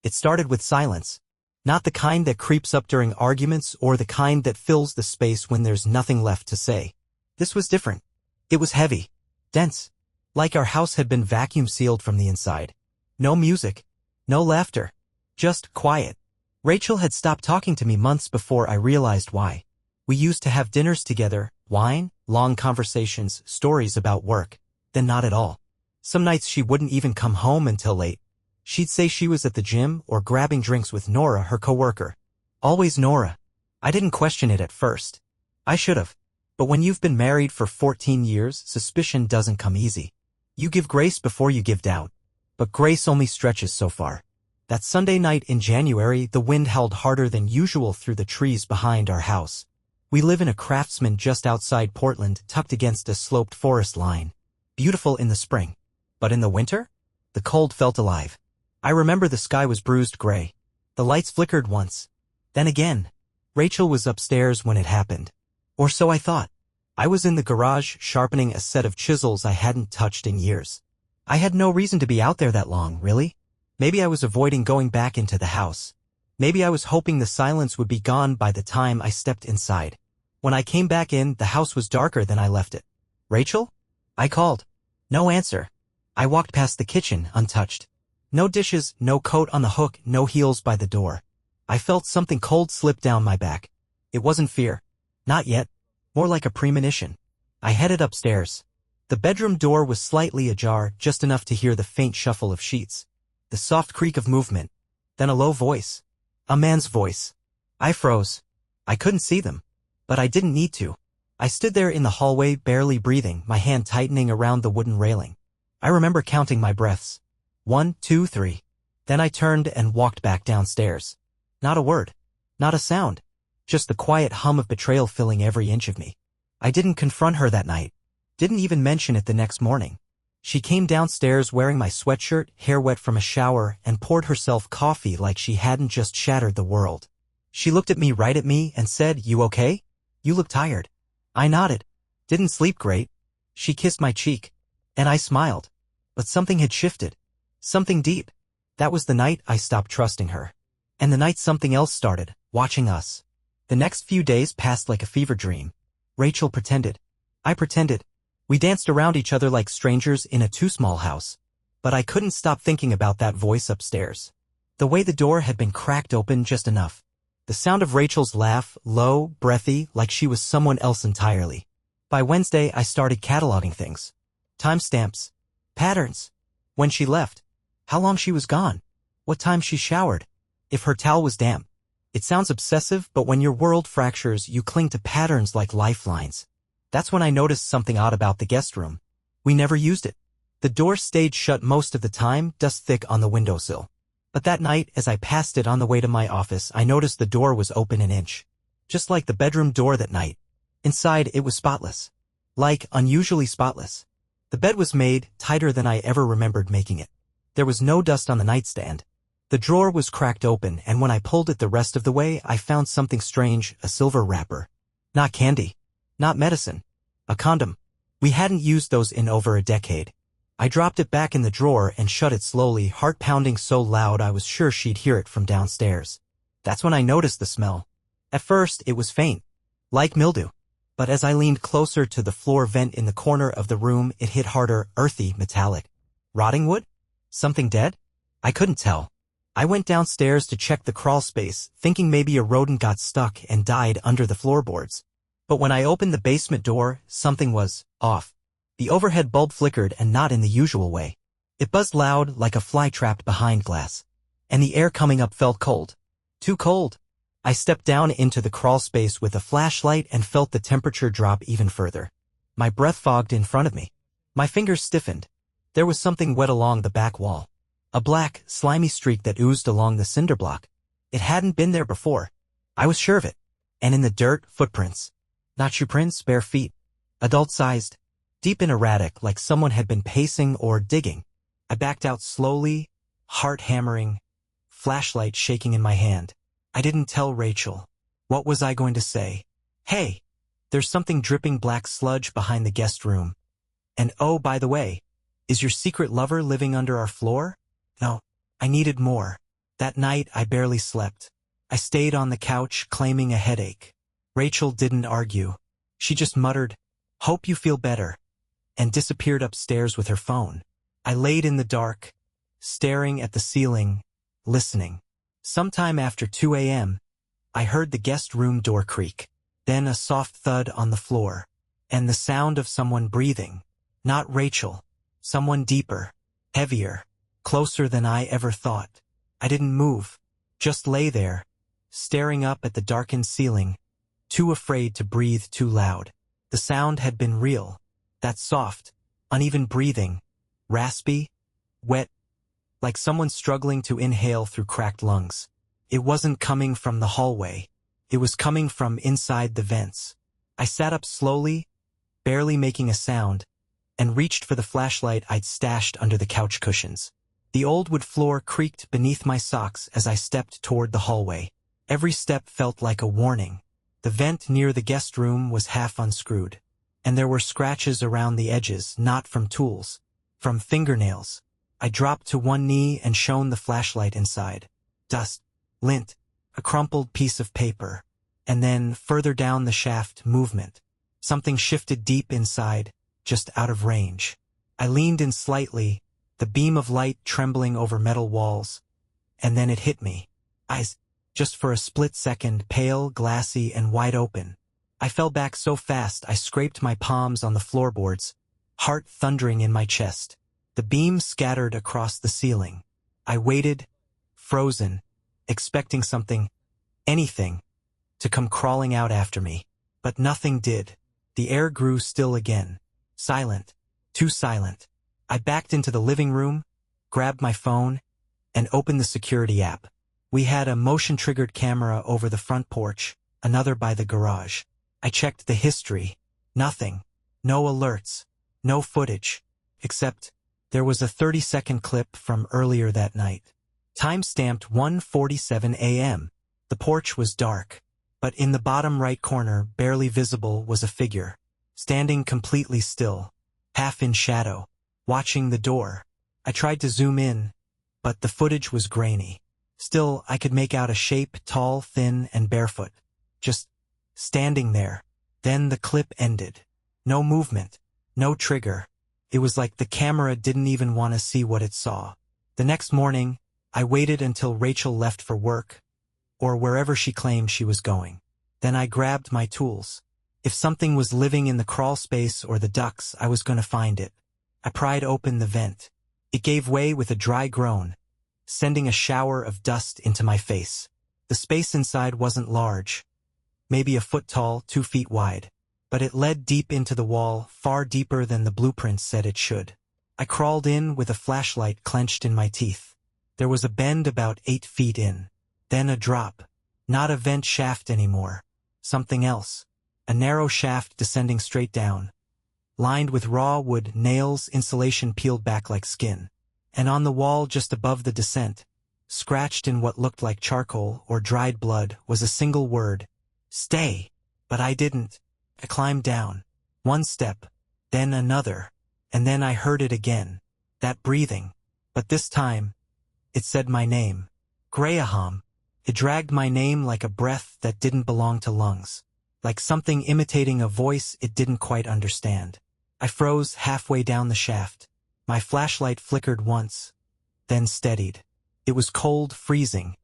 It started with silence. Not the kind that creeps up during arguments or the kind that fills the space when there's nothing left to say. This was different. It was heavy. Dense. Like our house had been vacuum sealed from the inside. No music. No laughter. Just quiet. Rachel had stopped talking to me months before I realized why. We used to have dinners together, wine, long conversations, stories about work. Then not at all. Some nights she wouldn't even come home until late. She'd say she was at the gym or grabbing drinks with Nora, her coworker. Always Nora. I didn't question it at first. I should have. But when you've been married for 14 years, suspicion doesn't come easy. You give grace before you give doubt. But grace only stretches so far. That Sunday night in January, the wind howled harder than usual through the trees behind our house. We live in a craftsman just outside Portland, tucked against a sloped forest line. Beautiful in the spring. But in the winter? The cold felt alive. I remember the sky was bruised gray. The lights flickered once. Then again. Rachel was upstairs when it happened. Or so I thought. I was in the garage sharpening a set of chisels I hadn't touched in years. I had no reason to be out there that long, really. Maybe I was avoiding going back into the house. Maybe I was hoping the silence would be gone by the time I stepped inside. When I came back in, the house was darker than I left it. Rachel? I called. No answer. I walked past the kitchen, untouched. No dishes, no coat on the hook, no heels by the door. I felt something cold slip down my back. It wasn't fear. Not yet. More like a premonition. I headed upstairs. The bedroom door was slightly ajar, just enough to hear the faint shuffle of sheets. The soft creak of movement. Then a low voice. A man's voice. I froze. I couldn't see them. But I didn't need to. I stood there in the hallway, barely breathing, my hand tightening around the wooden railing. I remember counting my breaths. 1, 2, 3. Then I turned and walked back downstairs. Not a word. Not a sound. Just the quiet hum of betrayal filling every inch of me. I didn't confront her that night. Didn't even mention it the next morning. She came downstairs wearing my sweatshirt, hair wet from a shower, and poured herself coffee like she hadn't just shattered the world. She looked at me right at me and said, "You okay? You look tired." I nodded. Didn't sleep great. She kissed my cheek. And I smiled. But something had shifted. Something deep. That was the night I stopped trusting her. And the night something else started, watching us. The next few days passed like a fever dream. Rachel pretended. I pretended. We danced around each other like strangers in a too-small house. But I couldn't stop thinking about that voice upstairs. The way the door had been cracked open just enough. The sound of Rachel's laugh, low, breathy, like she was someone else entirely. By Wednesday, I started cataloging things. Timestamps. Patterns. When she left. How long she was gone. What time she showered. If her towel was damp. It sounds obsessive, but when your world fractures, you cling to patterns like lifelines. That's when I noticed something odd about the guest room. We never used it. The door stayed shut most of the time, dust thick on the windowsill. But that night, as I passed it on the way to my office, I noticed the door was open an inch. Just like the bedroom door that night. Inside, it was spotless. Like, unusually spotless. The bed was made tighter than I ever remembered making it. There was no dust on the nightstand. The drawer was cracked open, and when I pulled it the rest of the way, I found something strange, a silver wrapper. Not candy. Not medicine. A condom. We hadn't used those in over a decade. I dropped it back in the drawer and shut it slowly, heart pounding so loud I was sure she'd hear it from downstairs. That's when I noticed the smell. At first, it was faint. Like mildew. But as I leaned closer to the floor vent in the corner of the room, it hit harder, earthy, metallic. Rotting wood? Something dead? I couldn't tell. I went downstairs to check the crawl space, thinking maybe a rodent got stuck and died under the floorboards. But when I opened the basement door, something was off. The overhead bulb flickered, and not in the usual way. It buzzed loud like a fly trapped behind glass. And the air coming up felt cold. Too cold. I stepped down into the crawl space with a flashlight and felt the temperature drop even further. My breath fogged in front of me. My fingers stiffened. There was something wet along the back wall. A black, slimy streak that oozed along the cinder block. It hadn't been there before. I was sure of it. And in the dirt, footprints. Not shoe prints, bare feet. Adult-sized. Deep and erratic, like someone had been pacing or digging. I backed out slowly, heart hammering, flashlight shaking in my hand. I didn't tell Rachel. What was I going to say? Hey, there's something dripping black sludge behind the guest room. And oh, by the way, is your secret lover living under our floor? No, I needed more. That night, I barely slept. I stayed on the couch, claiming a headache. Rachel didn't argue. She just muttered, "Hope you feel better," and disappeared upstairs with her phone. I laid in the dark, staring at the ceiling, listening. Sometime after 2 a.m., I heard the guest room door creak, then a soft thud on the floor, and the sound of someone breathing. Not Rachel. Someone deeper, heavier, closer than I ever thought. I didn't move, just lay there, staring up at the darkened ceiling, too afraid to breathe too loud. The sound had been real. That soft, uneven breathing, raspy, wet, like someone struggling to inhale through cracked lungs. It wasn't coming from the hallway. It was coming from inside the vents. I sat up slowly, barely making a sound, and reached for the flashlight I'd stashed under the couch cushions. The old wood floor creaked beneath my socks as I stepped toward the hallway. Every step felt like a warning. The vent near the guest room was half unscrewed, and there were scratches around the edges, not from tools, from fingernails. I dropped to one knee and shone the flashlight inside. Dust, lint, a crumpled piece of paper, and then, further down the shaft, movement. Something shifted deep inside, just out of range. I leaned in slightly, the beam of light trembling over metal walls, and then it hit me. Eyes, just for a split second, pale, glassy, and wide open. I fell back so fast I scraped my palms on the floorboards, heart thundering in my chest. The beam scattered across the ceiling. I waited, frozen, expecting something, anything, to come crawling out after me. But nothing did. The air grew still again. Silent. Too silent. I backed into the living room, grabbed my phone, and opened the security app. We had a motion-triggered camera over the front porch, another by the garage. I checked the history. Nothing. No alerts. No footage. Except there was a 30-second clip from earlier that night. Time-stamped 1:47 a.m. The porch was dark, but in the bottom right corner, barely visible, was a figure, standing completely still, half in shadow, watching the door. I tried to zoom in, but the footage was grainy. Still, I could make out a shape, tall, thin, and barefoot, just standing there. Then the clip ended. No movement, no trigger. It was like the camera didn't even want to see what it saw. The next morning, I waited until Rachel left for work, or wherever she claimed she was going. Then I grabbed my tools. If something was living in the crawl space or the ducts, I was going to find it. I pried open the vent. It gave way with a dry groan, sending a shower of dust into my face. The space inside wasn't large, maybe a foot tall, 2 feet wide, but it led deep into the wall, far deeper than the blueprints said it should. I crawled in with a flashlight clenched in my teeth. There was a bend about 8 feet in, then a drop. Not a vent shaft anymore. Something else. A narrow shaft descending straight down, lined with raw wood, nails, insulation peeled back like skin. And on the wall just above the descent, scratched in what looked like charcoal or dried blood, was a single word: "Stay." But I didn't. I climbed down. One step, then another, and then I heard it again. That breathing. But this time, it said my name. Graham. It dragged my name like a breath that didn't belong to lungs. Like something imitating a voice it didn't quite understand. I froze halfway down the shaft. My flashlight flickered once, then steadied. It was cold, freezing,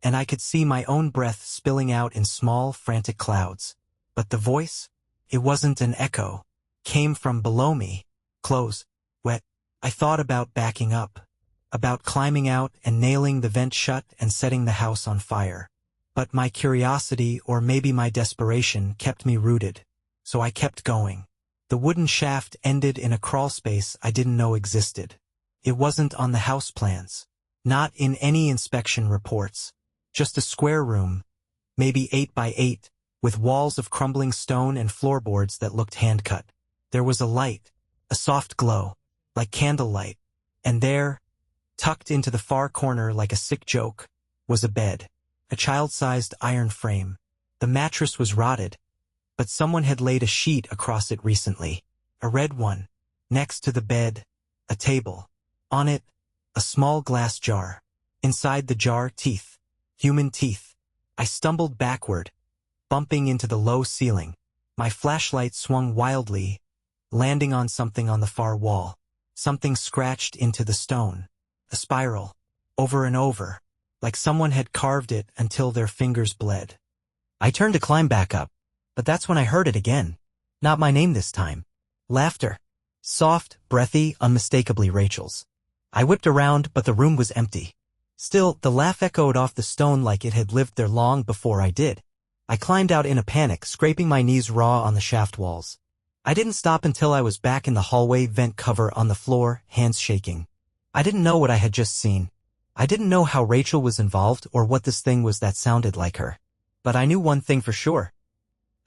and I could see my own breath spilling out in small, frantic clouds. But the voice? It wasn't an echo. Came from below me. Close. Wet. I thought about backing up. About climbing out and nailing the vent shut and setting the house on fire. But my curiosity, or maybe my desperation, kept me rooted. So I kept going. The wooden shaft ended in a crawl space I didn't know existed. It wasn't on the house plans. Not in any inspection reports. Just a square room, maybe 8 by 8, with walls of crumbling stone and floorboards that looked hand-cut. There was a light, a soft glow, like candlelight, and there, tucked into the far corner like a sick joke, was a bed. A child-sized iron frame. The mattress was rotted, but someone had laid a sheet across it recently. A red one. Next to the bed, a table. On it, a small glass jar. Inside the jar, teeth. Human teeth. I stumbled backward, bumping into the low ceiling. My flashlight swung wildly, landing on something on the far wall. Something scratched into the stone. A spiral. Over and over. Like someone had carved it until their fingers bled. I turned to climb back up, but that's when I heard it again. Not my name this time. Laughter. Soft, breathy, unmistakably Rachel's. I whipped around, but the room was empty. Still, the laugh echoed off the stone like it had lived there long before I did. I climbed out in a panic, scraping my knees raw on the shaft walls. I didn't stop until I was back in the hallway, vent cover on the floor, hands shaking. I didn't know what I had just seen. I didn't know how Rachel was involved or what this thing was that sounded like her. But I knew one thing for sure.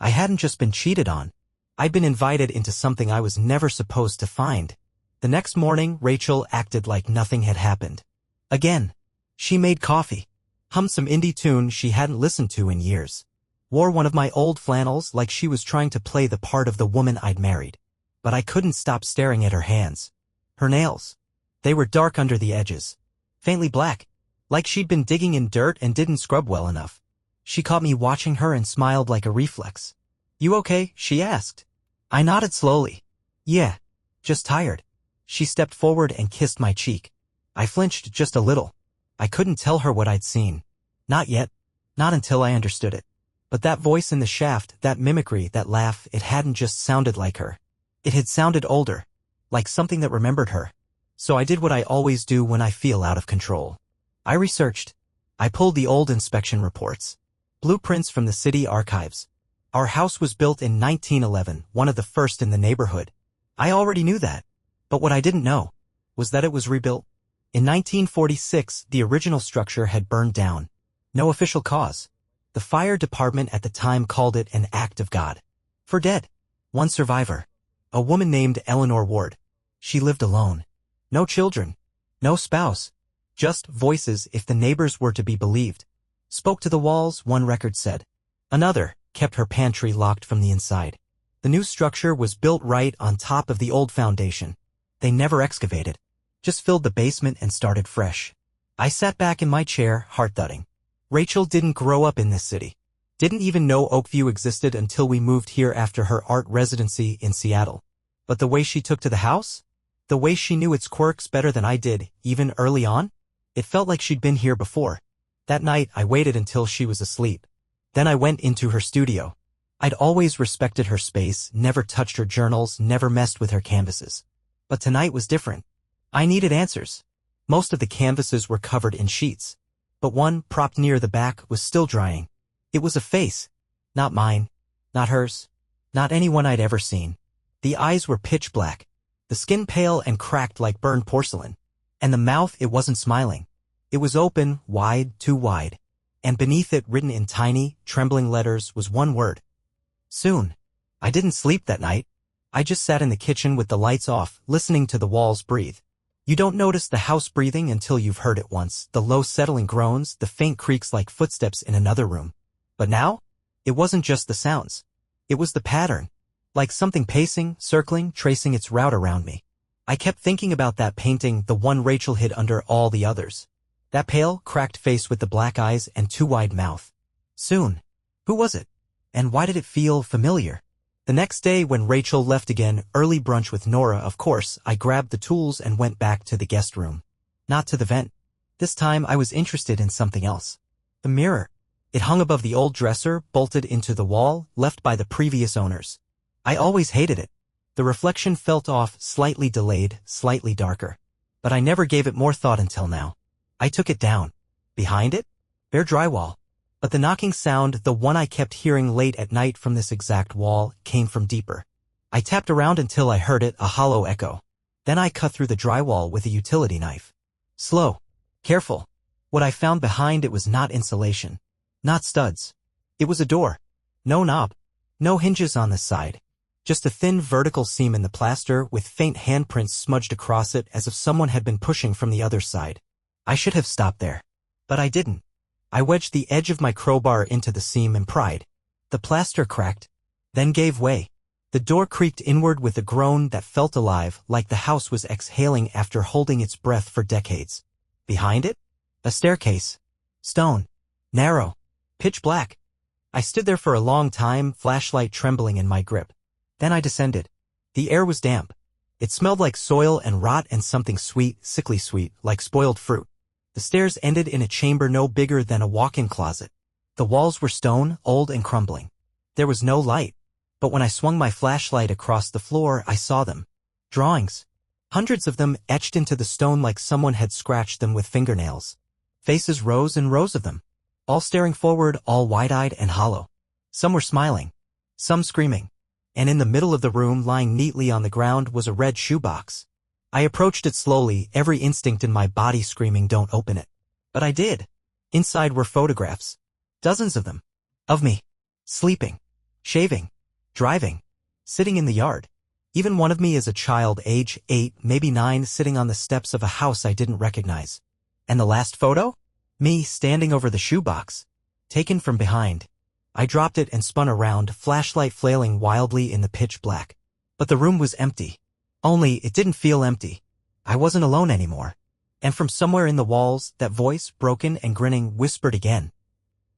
I hadn't just been cheated on. I'd been invited into something I was never supposed to find. The next morning, Rachel acted like nothing had happened. Again. She made coffee, hummed some indie tune she hadn't listened to in years, wore one of my old flannels like she was trying to play the part of the woman I'd married. But I couldn't stop staring at her hands. Her nails. They were dark under the edges, faintly black, like she'd been digging in dirt and didn't scrub well enough. She caught me watching her and smiled like a reflex. "You okay?" she asked. I nodded slowly. "Yeah, just tired." She stepped forward and kissed my cheek. I flinched just a little. I couldn't tell her what I'd seen. Not yet. Not until I understood it. But that voice in the shaft, that mimicry, that laugh, it hadn't just sounded like her. It had sounded older. Like something that remembered her. So I did what I always do when I feel out of control. I researched. I pulled the old inspection reports. Blueprints from the city archives. Our house was built in 1911, one of the first in the neighborhood. I already knew that. But what I didn't know was that it was rebuilt. In 1946, the original structure had burned down. No official cause. The fire department at the time called it an act of God. For dead. One survivor. A woman named Eleanor Ward. She lived alone. No children. No spouse. Just voices, if the neighbors were to be believed. Spoke to the walls, one record said. Another kept her pantry locked from the inside. The new structure was built right on top of the old foundation. They never excavated. Just filled the basement and started fresh. I sat back in my chair, heart thudding. Rachel didn't grow up in this city. Didn't even know Oakview existed until we moved here after her art residency in Seattle. But the way she took to the house? The way she knew its quirks better than I did, even early on? It felt like she'd been here before. That night, I waited until she was asleep. Then I went into her studio. I'd always respected her space, never touched her journals, never messed with her canvases. But tonight was different. I needed answers. Most of the canvases were covered in sheets. But one, propped near the back, was still drying. It was a face. Not mine. Not hers. Not anyone I'd ever seen. The eyes were pitch black. The skin pale and cracked like burned porcelain. And the mouth, it wasn't smiling. It was open, wide, too wide. And beneath it, written in tiny, trembling letters, was one word. Soon. I didn't sleep that night. I just sat in the kitchen with the lights off, listening to the walls breathe. You don't notice the house breathing until you've heard it once, the low settling groans, the faint creaks like footsteps in another room. But now, it wasn't just the sounds. It was the pattern. Like something pacing, circling, tracing its route around me. I kept thinking about that painting, the one Rachel hid under all the others. That pale, cracked face with the black eyes and too wide mouth. Soon. Who was it? And why did it feel familiar? The next day when Rachel left again, early brunch with Nora, of course, I grabbed the tools and went back to the guest room. Not to the vent. This time I was interested in something else. The mirror. It hung above the old dresser, bolted into the wall, left by the previous owners. I always hated it. The reflection felt off, slightly delayed, slightly darker. But I never gave it more thought until now. I took it down. Behind it? Bare drywall. But the knocking sound, the one I kept hearing late at night from this exact wall, came from deeper. I tapped around until I heard it, a hollow echo. Then I cut through the drywall with a utility knife. Slow. Careful. What I found behind it was not insulation. Not studs. It was a door. No knob. No hinges on the side. Just a thin vertical seam in the plaster with faint handprints smudged across it as if someone had been pushing from the other side. I should have stopped there. But I didn't. I wedged the edge of my crowbar into the seam and pried. The plaster cracked, then gave way. The door creaked inward with a groan that felt alive, like the house was exhaling after holding its breath for decades. Behind it? A staircase. Stone. Narrow. Pitch black. I stood there for a long time, flashlight trembling in my grip. Then I descended. The air was damp. It smelled like soil and rot and something sweet, sickly sweet, like spoiled fruit. The stairs ended in a chamber no bigger than a walk-in closet. The walls were stone, old and crumbling. There was no light. But when I swung my flashlight across the floor, I saw them. Drawings. Hundreds of them etched into the stone like someone had scratched them with fingernails. Faces, rows and rows of them. All staring forward, all wide-eyed and hollow. Some were smiling. Some screaming. And in the middle of the room, lying neatly on the ground, was a red shoebox. I approached it slowly, every instinct in my body screaming, "Don't open it." But I did. Inside were photographs. Dozens of them. Of me. Sleeping. Shaving. Driving. Sitting in the yard. Even one of me as a child, age 8, maybe 9, sitting on the steps of a house I didn't recognize. And the last photo? Me standing over the shoebox. Taken from behind. I dropped it and spun around, flashlight flailing wildly in the pitch black. But the room was empty. Only, it didn't feel empty. I wasn't alone anymore. And from somewhere in the walls, that voice, broken and grinning, whispered again.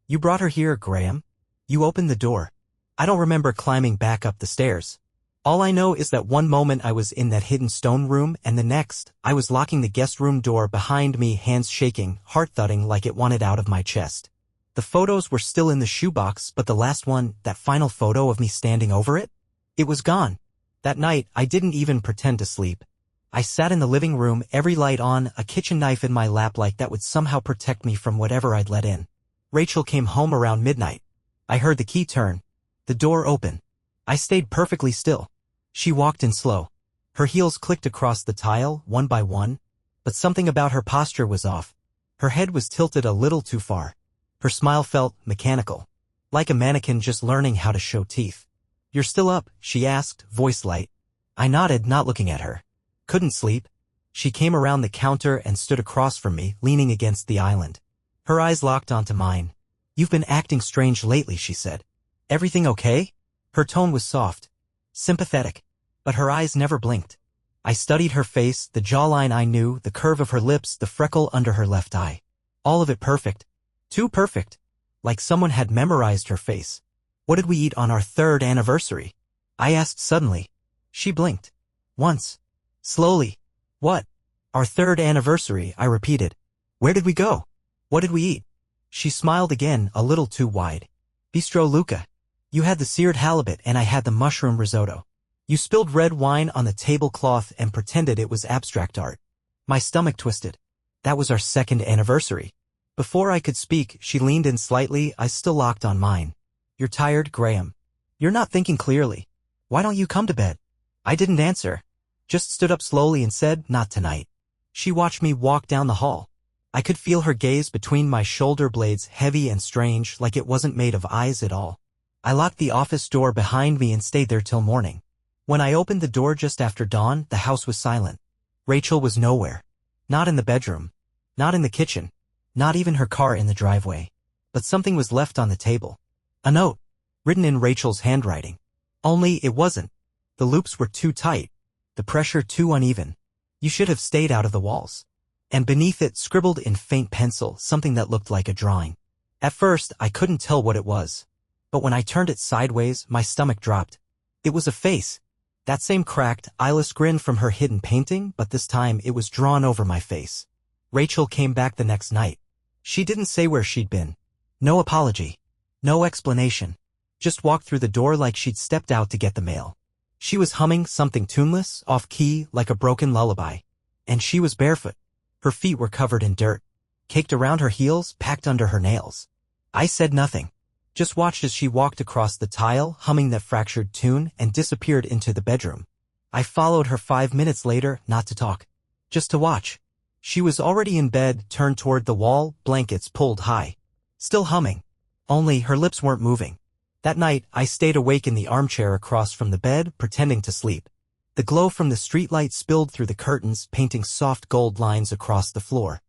"You brought her here, Graham. You opened the door." I don't remember climbing back up the stairs. All I know is that one moment I was in that hidden stone room, and the next, I was locking the guest room door behind me, hands shaking, heart thudding like it wanted out of my chest. The photos were still in the shoebox, but the last one, that final photo of me standing over it? It was gone. That night, I didn't even pretend to sleep. I sat in the living room, every light on, a kitchen knife in my lap like that would somehow protect me from whatever I'd let in. Rachel came home around midnight. I heard the key turn. The door open. I stayed perfectly still. She walked in slow. Her heels clicked across the tile, one by one. But something about her posture was off. Her head was tilted a little too far. Her smile felt mechanical. Like a mannequin just learning how to show teeth. "You're still up?" she asked, voice light. I nodded, not looking at her. "Couldn't sleep." She came around the counter and stood across from me, leaning against the island. Her eyes locked onto mine. "You've been acting strange lately," she said. "Everything okay?" Her tone was soft. Sympathetic. But her eyes never blinked. I studied her face, the jawline I knew, the curve of her lips, the freckle under her left eye. All of it perfect. Too perfect. Like someone had memorized her face. "What did we eat on our 3rd anniversary?" I asked suddenly. She blinked. Once. Slowly. "What?" "Our 3rd anniversary," I repeated. "Where did we go? What did we eat?" She smiled again, a little too wide. "Bistro Luca. You had the seared halibut and I had the mushroom risotto. You spilled red wine on the tablecloth and pretended it was abstract art." My stomach twisted. That was our 2nd anniversary. Before I could speak, she leaned in slightly, eyes still locked on mine. "You're tired, Graham. You're not thinking clearly. Why don't you come to bed?" I didn't answer. Just stood up slowly and said, "Not tonight." She watched me walk down the hall. I could feel her gaze between my shoulder blades, heavy and strange, like it wasn't made of eyes at all. I locked the office door behind me and stayed there till morning. When I opened the door just after dawn, the house was silent. Rachel was nowhere. Not in the bedroom. Not in the kitchen. Not even her car in the driveway. But something was left on the table. A note. Written in Rachel's handwriting. Only it wasn't. The loops were too tight. The pressure too uneven. "You should have stayed out of the walls." And beneath it, scribbled in faint pencil, something that looked like a drawing. At first, I couldn't tell what it was. But when I turned it sideways, my stomach dropped. It was a face. That same cracked, eyeless grin from her hidden painting, but this time it was drawn over my face. Rachel came back the next night. She didn't say where she'd been. No apology. No explanation. Just walked through the door like she'd stepped out to get the mail. She was humming something tuneless, off-key, like a broken lullaby. And she was barefoot. Her feet were covered in dirt. Caked around her heels, packed under her nails. I said nothing. Just watched as she walked across the tile, humming that fractured tune, and disappeared into the bedroom. I followed her 5 minutes later, not to talk. Just to watch. She was already in bed, turned toward the wall, blankets pulled high. Still humming. Only her lips weren't moving. That night, I stayed awake in the armchair across from the bed, pretending to sleep. The glow from the streetlight spilled through the curtains, painting soft gold lines across the floor.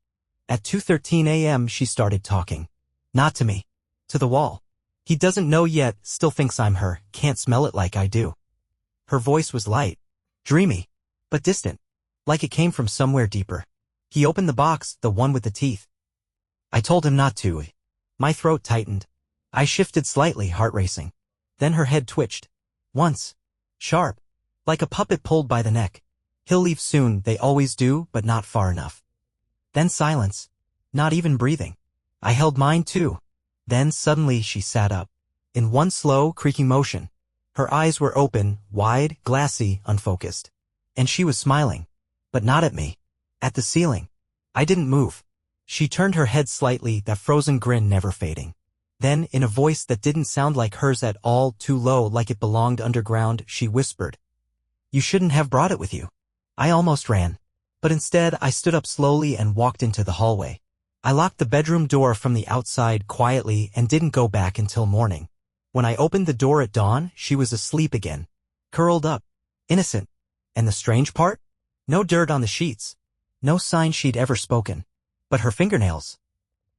At 2:13 a.m. she started talking. Not to me. To the wall. "He doesn't know yet, still thinks I'm her, can't smell it like I do." Her voice was light. Dreamy. But distant. Like it came from somewhere deeper. "He opened the box, the one with the teeth. I told him not to. My throat tightened. I shifted slightly, heart racing. Then her head twitched. Once. Sharp. Like a puppet pulled by the neck. He'll leave soon, they always do, but not far enough. Then silence. Not even breathing. I held mine too. Then suddenly she sat up. In one slow, creaking motion. Her eyes were open, wide, glassy, unfocused. And she was smiling. But not at me. At the ceiling. I didn't move. She turned her head slightly, that frozen grin never fading. Then, in a voice that didn't sound like hers at all, too low like it belonged underground, she whispered, "You shouldn't have brought it with you." I almost ran. But instead, I stood up slowly and walked into the hallway. I locked the bedroom door from the outside quietly and didn't go back until morning. When I opened the door at dawn, she was asleep again. Curled up. Innocent. And the strange part? No dirt on the sheets. No sign she'd ever spoken. But her fingernails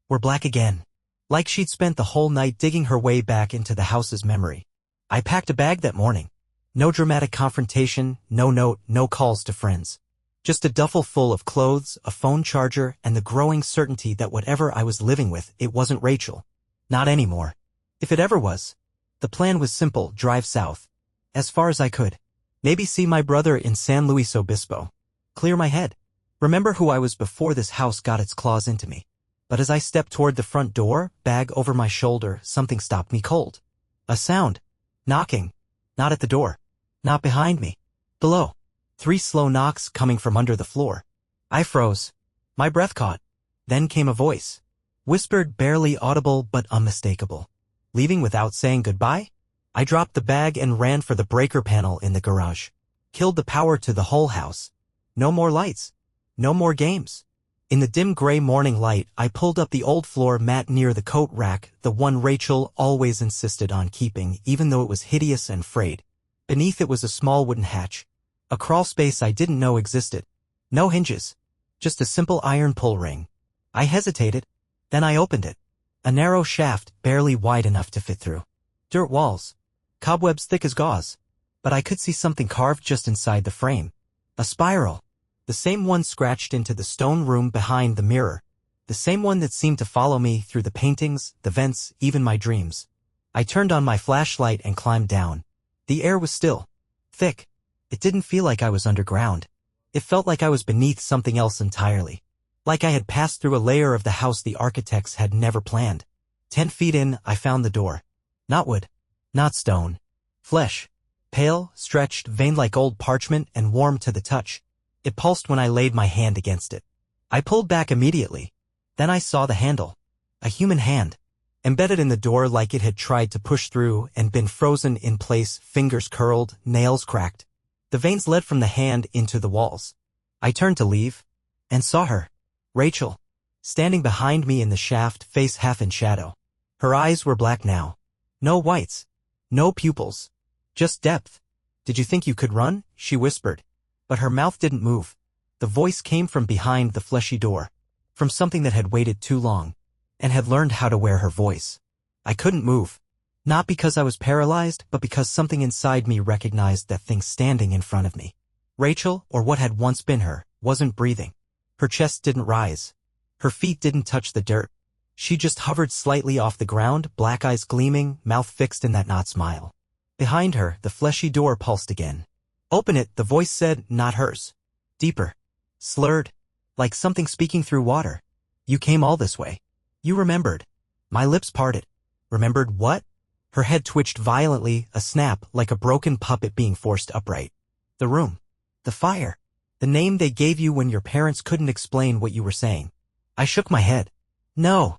were black again. Like she'd spent the whole night digging her way back into the house's memory. I packed a bag that morning. No dramatic confrontation, no note, no calls to friends. Just a duffel full of clothes, a phone charger, and the growing certainty that whatever I was living with, it wasn't Rachel. Not anymore. If it ever was. The plan was simple, drive south. As far as I could. Maybe see my brother in San Luis Obispo. Clear my head. Remember who I was before this house got its claws into me. But as I stepped toward the front door, bag over my shoulder, something stopped me cold. A sound. Knocking. Not at the door. Not behind me. Below. 3 slow knocks coming from under the floor. I froze. My breath caught. Then came a voice. Whispered, barely audible but unmistakable. Leaving without saying goodbye? I dropped the bag and ran for the breaker panel in the garage. Killed the power to the whole house. No more lights. No more games. In the dim gray morning light, I pulled up the old floor mat near the coat rack, the one Rachel always insisted on keeping, even though it was hideous and frayed. Beneath it was a small wooden hatch. A crawl space I didn't know existed. No hinges. Just a simple iron pull ring. I hesitated. Then I opened it. A narrow shaft, barely wide enough to fit through. Dirt walls. Cobwebs thick as gauze. But I could see something carved just inside the frame. A spiral. The same one scratched into the stone room behind the mirror. The same one that seemed to follow me through the paintings, the vents, even my dreams. I turned on my flashlight and climbed down. The air was still. Thick. It didn't feel like I was underground. It felt like I was beneath something else entirely. Like I had passed through a layer of the house the architects had never planned. 10 feet in, I found the door. Not wood. Not stone. Flesh. Pale, stretched, veined like old parchment and warm to the touch. It pulsed when I laid my hand against it. I pulled back immediately. Then I saw the handle. A human hand. Embedded in the door like it had tried to push through and been frozen in place, fingers curled, nails cracked. The veins led from the hand into the walls. I turned to leave. And saw her. Rachel. Standing behind me in the shaft, face half in shadow. Her eyes were black now. No whites. No pupils. Just depth. "Did you think you could run?" she whispered. But her mouth didn't move. The voice came from behind the fleshy door. From something that had waited too long. And had learned how to wear her voice. I couldn't move. Not because I was paralyzed, but because something inside me recognized that thing standing in front of me. Rachel, or what had once been her, wasn't breathing. Her chest didn't rise. Her feet didn't touch the dirt. She just hovered slightly off the ground, black eyes gleaming, mouth fixed in that not smile. Behind her, the fleshy door pulsed again. "Open it," the voice said, not hers. Deeper. Slurred. Like something speaking through water. "You came all this way. You remembered." My lips parted. Remembered what? Her head twitched violently, a snap, like a broken puppet being forced upright. The room. The fire. The name they gave you when your parents couldn't explain what you were saying. I shook my head. "No.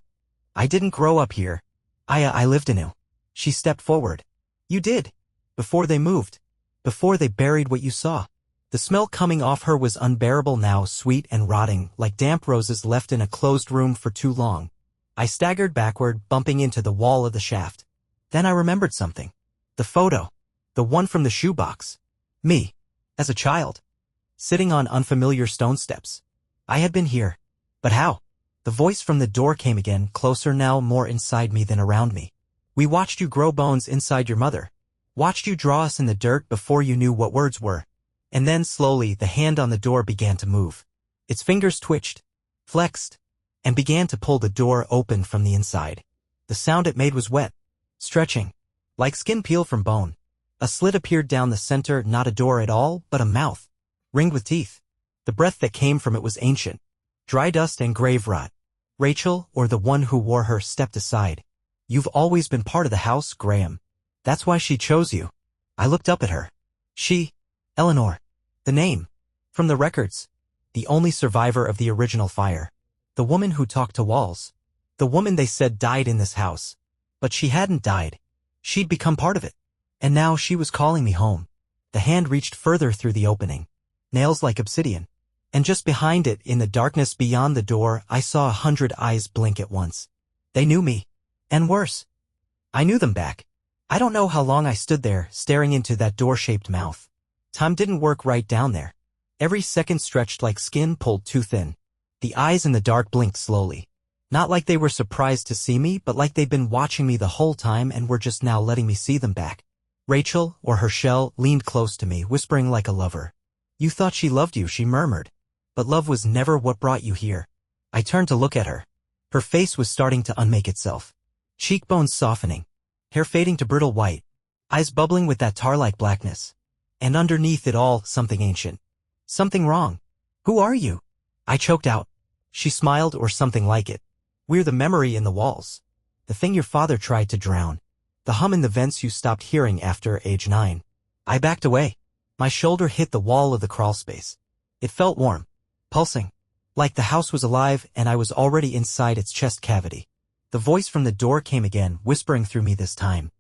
I didn't grow up here. I lived anew." She stepped forward. "You did. Before they moved. Before they buried what you saw." The smell coming off her was unbearable now, sweet and rotting, like damp roses left in a closed room for too long. I staggered backward, bumping into the wall of the shaft. Then I remembered something. The photo. The one from the shoebox. Me. As a child. Sitting on unfamiliar stone steps. I had been here. But how? The voice from the door came again, closer now, more inside me than around me. "We watched you grow bones inside your mother. Watched you draw us in the dirt before you knew what words were." And then slowly the hand on the door began to move. Its fingers twitched. Flexed. and began to pull the door open from the inside. The sound it made was wet, stretching, like skin peeled from bone. A slit appeared down the center, not a door at all, but a mouth, ringed with teeth. The breath that came from it was ancient, dry dust and grave rot. Rachel, or the one who wore her, stepped aside. "You've always been part of the house, Graham. That's why she chose you." I looked up at her. She, Eleanor. The name. From the records. The only survivor of the original fire. The woman who talked to walls. The woman they said died in this house. But she hadn't died. She'd become part of it. And now she was calling me home. The hand reached further through the opening. Nails like obsidian. And just behind it, in the darkness beyond the door, I saw 100 eyes blink at once. They knew me. And worse. I knew them back. I don't know how long I stood there, staring into that door-shaped mouth. Time didn't work right down there. Every second stretched like skin pulled too thin. The eyes in the dark blinked slowly. Not like they were surprised to see me, but like they'd been watching me the whole time and were just now letting me see them back. Rachel, or her shell, leaned close to me, whispering like a lover. "You thought she loved you," she murmured. "But love was never what brought you here." I turned to look at her. Her face was starting to unmake itself. Cheekbones softening. Hair fading to brittle white. Eyes bubbling with that tar-like blackness. And underneath it all, something ancient. Something wrong. "Who are you?" I choked out. She smiled, or something like it. "We're the memory in the walls. The thing your father tried to drown. The hum in the vents you stopped hearing after age 9. I backed away. My shoulder hit the wall of the crawlspace. It felt warm. Pulsing. Like the house was alive and I was already inside its chest cavity. The voice from the door came again, whispering through me this time.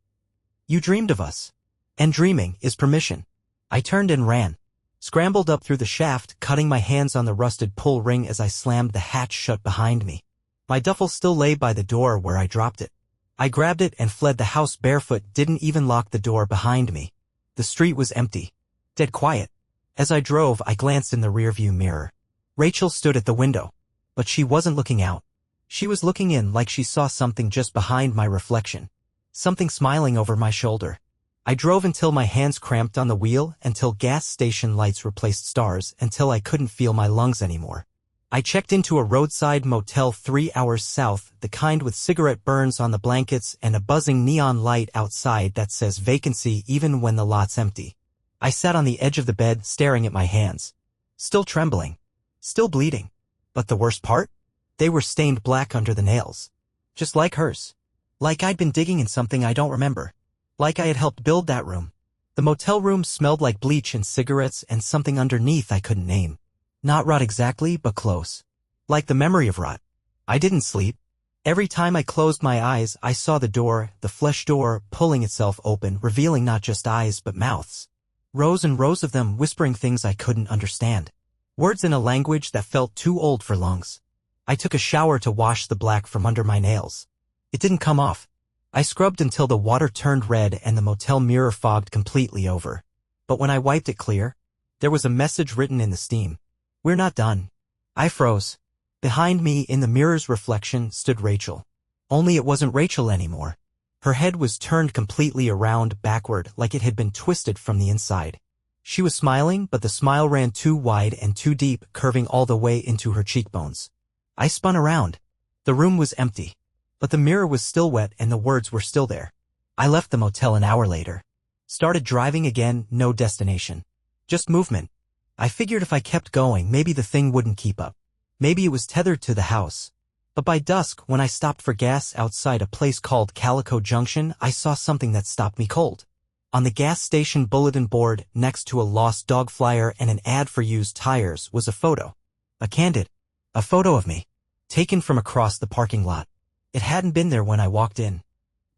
"You dreamed of us. And dreaming is permission." I turned and ran. Scrambled up through the shaft, cutting my hands on the rusted pull ring as I slammed the hatch shut behind me. My duffel still lay by the door where I dropped it. I grabbed it and fled the house barefoot, didn't even lock the door behind me. The street was empty. Dead quiet. As I drove, I glanced in the rearview mirror. Rachel stood at the window. But she wasn't looking out. She was looking in, like she saw something just behind my reflection. Something smiling over my shoulder. I drove until my hands cramped on the wheel, until gas station lights replaced stars, until I couldn't feel my lungs anymore. I checked into a roadside motel 3 hours south, the kind with cigarette burns on the blankets and a buzzing neon light outside that says vacancy even when the lot's empty. I sat on the edge of the bed, staring at my hands. Still trembling. Still bleeding. But the worst part? They were stained black under the nails. Just like hers. Like I'd been digging in something I don't remember. Like I had helped build that room. The motel room smelled like bleach and cigarettes and something underneath I couldn't name. Not rot exactly, but close. Like the memory of rot. I didn't sleep. Every time I closed my eyes, I saw the door, the flesh door, pulling itself open, revealing not just eyes but mouths. Rows and rows of them, whispering things I couldn't understand. Words in a language that felt too old for lungs. I took a shower to wash the black from under my nails. It didn't come off. I scrubbed until the water turned red and the motel mirror fogged completely over. But when I wiped it clear, there was a message written in the steam. "We're not done." I froze. Behind me, in the mirror's reflection, stood Rachel. Only it wasn't Rachel anymore. Her head was turned completely around, backward, like it had been twisted from the inside. She was smiling, but the smile ran too wide and too deep, curving all the way into her cheekbones. I spun around. The room was empty. But the mirror was still wet and the words were still there. I left the motel an hour later. Started driving again, no destination. Just movement. I figured if I kept going, maybe the thing wouldn't keep up. Maybe it was tethered to the house. But by dusk, when I stopped for gas outside a place called Calico Junction, I saw something that stopped me cold. On the gas station bulletin board, next to a lost dog flyer and an ad for used tires, was a photo. A candid. A photo of me. Taken from across the parking lot. It hadn't been there when I walked in.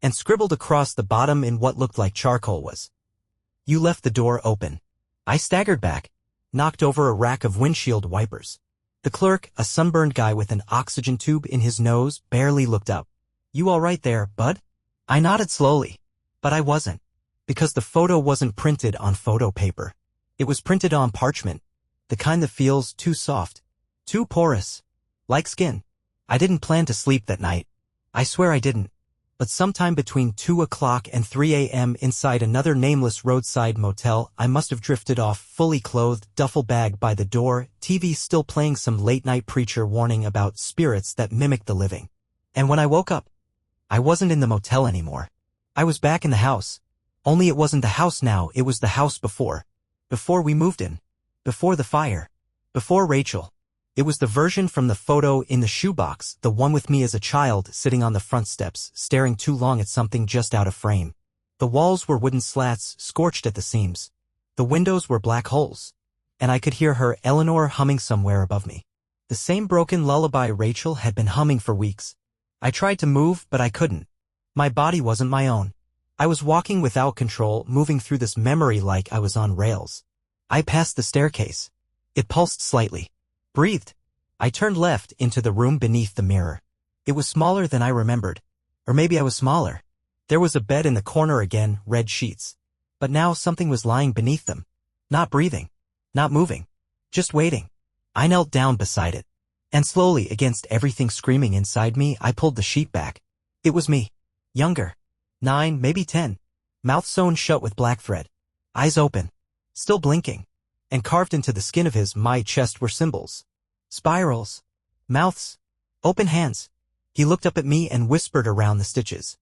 And scribbled across the bottom in what looked like charcoal was, "You left the door open." I staggered back. Knocked over a rack of windshield wipers. The clerk, a sunburned guy with an oxygen tube in his nose, barely looked up. "You all right there, bud?" I nodded slowly. But I wasn't. Because the photo wasn't printed on photo paper. It was printed on parchment. The kind that feels too soft. Too porous. Like skin. I didn't plan to sleep that night. I swear I didn't. But sometime between 2 o'clock and 3 a.m. inside another nameless roadside motel, I must have drifted off, fully clothed, duffel bag by the door, TV still playing some late-night preacher warning about spirits that mimic the living. And when I woke up, I wasn't in the motel anymore. I was back in the house. Only it wasn't the house now, it was the house before. Before we moved in. Before the fire. Before Rachel. It was the version from the photo in the shoebox, the one with me as a child sitting on the front steps, staring too long at something just out of frame. The walls were wooden slats, scorched at the seams. The windows were black holes. And I could hear her, Eleanor, humming somewhere above me. The same broken lullaby Rachel had been humming for weeks. I tried to move, but I couldn't. My body wasn't my own. I was walking without control, moving through this memory like I was on rails. I passed the staircase. It pulsed slightly. Breathed. I turned left into the room beneath the mirror. It was smaller than I remembered. Or maybe I was smaller. There was a bed in the corner again, red sheets. But now something was lying beneath them. Not breathing. Not moving. Just waiting. I knelt down beside it. And slowly, against everything screaming inside me, I pulled the sheet back. It was me. Younger. 9, maybe 10. Mouth sewn shut with black thread. Eyes open. Still blinking. And carved into the skin of my chest were symbols. Spirals. Mouths. Open hands. He looked up at me and whispered around the stitches.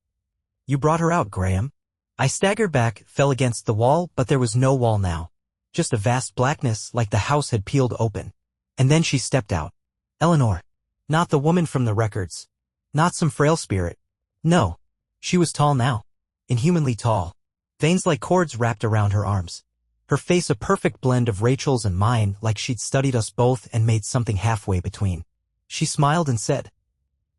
You brought her out, Graham. I staggered back, fell against the wall, but there was no wall now. Just a vast blackness like the house had peeled open. And then she stepped out. Eleanor. Not the woman from the records. Not some frail spirit. No. She was tall now. Inhumanly tall. Veins like cords wrapped around her arms. Her face a perfect blend of Rachel's and mine, like she'd studied us both and made something halfway between. She smiled and said,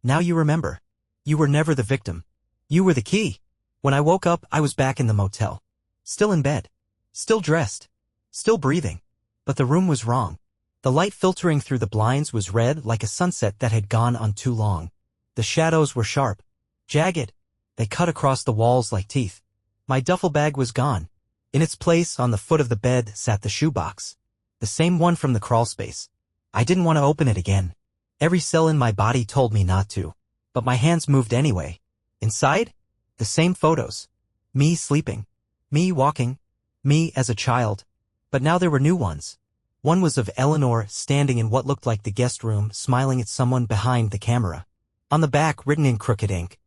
Now you remember. You were never the victim. You were the key. When I woke up, I was back in the motel. Still in bed. Still dressed. Still breathing. But the room was wrong. The light filtering through the blinds was red like a sunset that had gone on too long. The shadows were sharp. Jagged. They cut across the walls like teeth. My duffel bag was gone. In its place, on the foot of the bed, sat the shoebox. The same one from the crawl space. I didn't want to open it again. Every cell in my body told me not to. But my hands moved anyway. Inside? The same photos. Me sleeping. Me walking. Me as a child. But now there were new ones. One was of Eleanor standing in what looked like the guest room, smiling at someone behind the camera. On the back, written in crooked ink,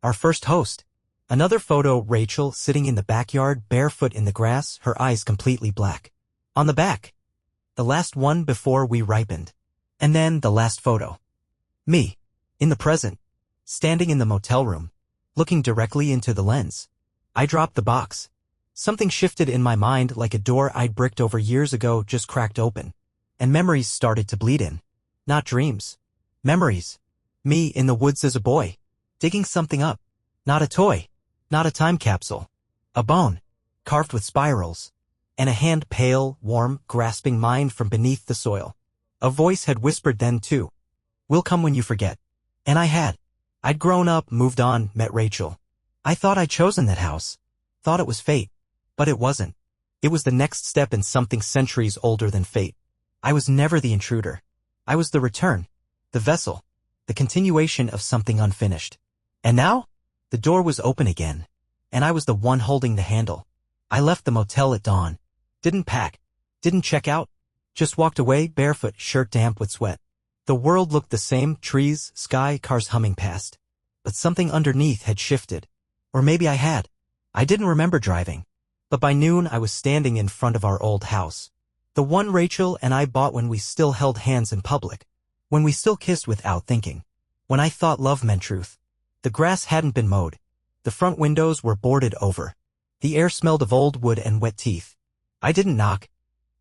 our first host. Another photo, Rachel sitting in the backyard, barefoot in the grass, her eyes completely black. On the back. The last one before we ripened. And then the last photo. Me. In the present. Standing in the motel room. Looking directly into the lens. I dropped the box. Something shifted in my mind like a door I'd bricked over years ago just cracked open. And memories started to bleed in. Not dreams. Memories. Me in the woods as a boy. Digging something up. Not a toy. Not a time capsule. A bone. Carved with spirals. And a hand pale, warm, grasping mine from beneath the soil. A voice had whispered then too. We'll come when you forget. And I had. I'd grown up, moved on, met Rachel. I thought I'd chosen that house. Thought it was fate. But it wasn't. It was the next step in something centuries older than fate. I was never the intruder. I was the return. The vessel. The continuation of something unfinished. And now? The door was open again. And I was the one holding the handle. I left the motel at dawn. Didn't pack. Didn't check out. Just walked away, barefoot, shirt damp with sweat. The world looked the same, trees, sky, cars humming past. But something underneath had shifted. Or maybe I had. I didn't remember driving. But by noon I was standing in front of our old house. The one Rachel and I bought when we still held hands in public. When we still kissed without thinking. When I thought love meant truth. The grass hadn't been mowed. The front windows were boarded over. The air smelled of old wood and wet teeth. I didn't knock.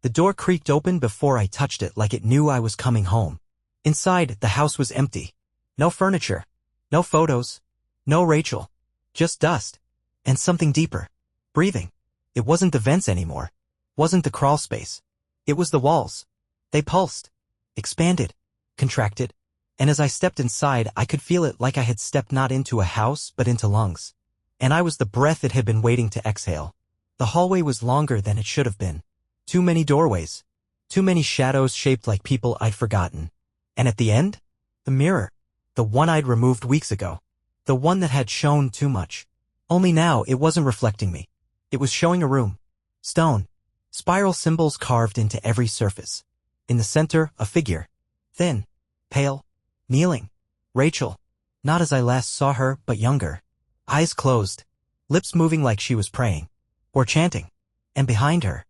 The door creaked open before I touched it like it knew I was coming home. Inside, the house was empty. No furniture. No photos. No Rachel. Just dust. And something deeper. Breathing. It wasn't the vents anymore. Wasn't the crawl space. It was the walls. They pulsed. Expanded. Contracted. And as I stepped inside, I could feel it like I had stepped not into a house, but into lungs. And I was the breath it had been waiting to exhale. The hallway was longer than it should have been. Too many doorways. Too many shadows shaped like people I'd forgotten. And at the end? The mirror. The one I'd removed weeks ago. The one that had shown too much. Only now it wasn't reflecting me. It was showing a room. Stone. Spiral symbols carved into every surface. In the center, a figure. Thin. Pale. Kneeling. Rachel. Not as I last saw her, but younger. Eyes closed. Lips moving like she was praying. Or chanting. And behind her.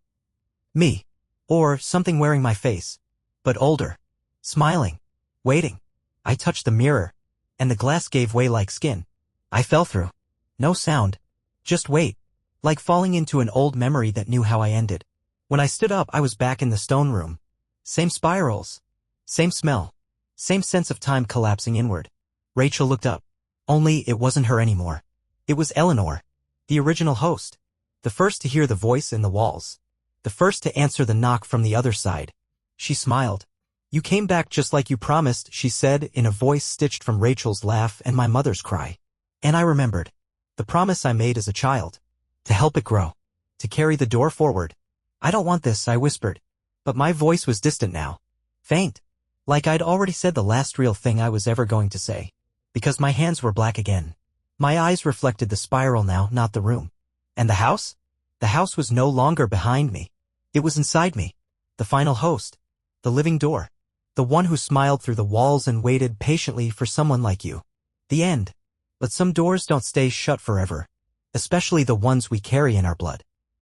Me. Or something wearing my face. But older. Smiling. Waiting. I touched the mirror. And the glass gave way like skin. I fell through. No sound. Just weight. Like falling into an old memory that knew how I ended. When I stood up, I was back in the stone room. Same spirals. Same smell. Same sense of time collapsing inward. Rachel looked up. Only it wasn't her anymore. It was Eleanor. The original host. The first to hear the voice in the walls. The first to answer the knock from the other side. She smiled. You came back just like you promised, she said in a voice stitched from Rachel's laugh and my mother's cry. And I remembered. The promise I made as a child. To help it grow. To carry the door forward. I don't want this, I whispered. But my voice was distant now. Faint. Like I'd already said the last real thing I was ever going to say. Because my hands were black again. My eyes reflected the spiral now, not the room. And the house? The house was no longer behind me. It was inside me. The final host. The living door. The one who smiled through the walls and waited patiently for someone like you. The end. But some doors don't stay shut forever. Especially the ones we carry in our blood.